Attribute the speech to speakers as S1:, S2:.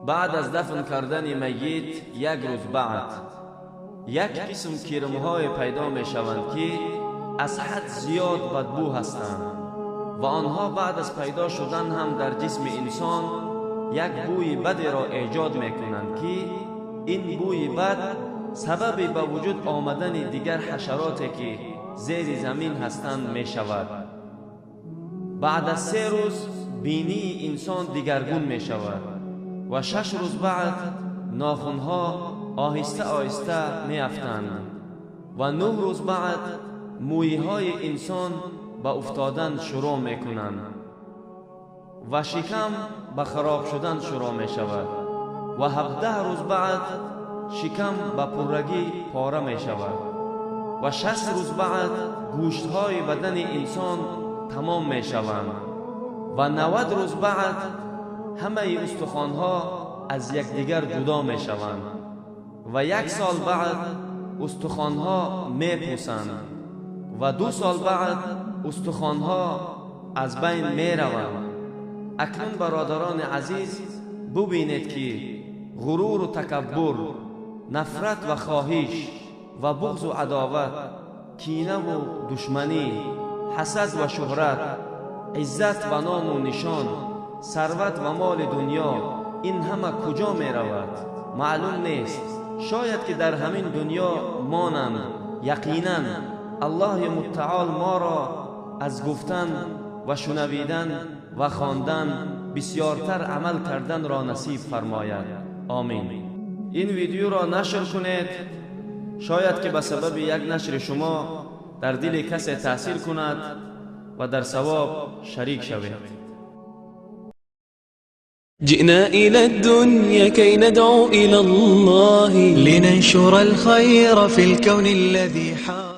S1: بعد از دفن کردن میت یک روز بعد یک قسم کرم‌های پیدا می شوند که از حد زیاد بدبو هستند و آنها بعد از پیدا شدن هم در جسم انسان یک بوی بدی را ایجاد می کنند که این بوی بد سبب به وجود آمدن دیگر حشراتی که زیر زمین هستند می شود. بعد از 3 روز بینی انسان دیگرگون می شود و 6 روز بعد ناخنها آهسته آهسته می افتند و 9 روز بعد مویهای انسان به افتادن شروع می کنند و شکم به خراب شدن شروع می شود و 17 روز بعد شکم به پرگی پاره می شود و 60 روز بعد گوشتهای بدن انسان تمام می شوند و 90 روز بعد همه استخوانها از یکدیگر جدا می شوند و 1 سال بعد استخوانها می پوسند و 2 سال بعد استخوانها از بین می روند. اکنون برادران عزیز ببینید که غرور و تکبر، نفرت و خواهش و بغض و عداوت، کینه و دشمنی، حسد و شهرت، عزت و نام و نشان، ثروت و مال دنیا، این همه کجا می رود؟ معلوم نیست. شاید که در همین دنیا مانند. یقینا الله متعال ما را از گفتن و شنویدن و خواندن بسیارتر عمل کردن را نصیب فرماید. آمین. این ویدیو را نشر کنید، شاید که به سبب یک نشر شما در دل کسی تأثیر کند و در ثواب شریک شوید.
S2: جئنا إلى الدنيا كي ندعو إلى الله لننشر الخير في الكون الذي حار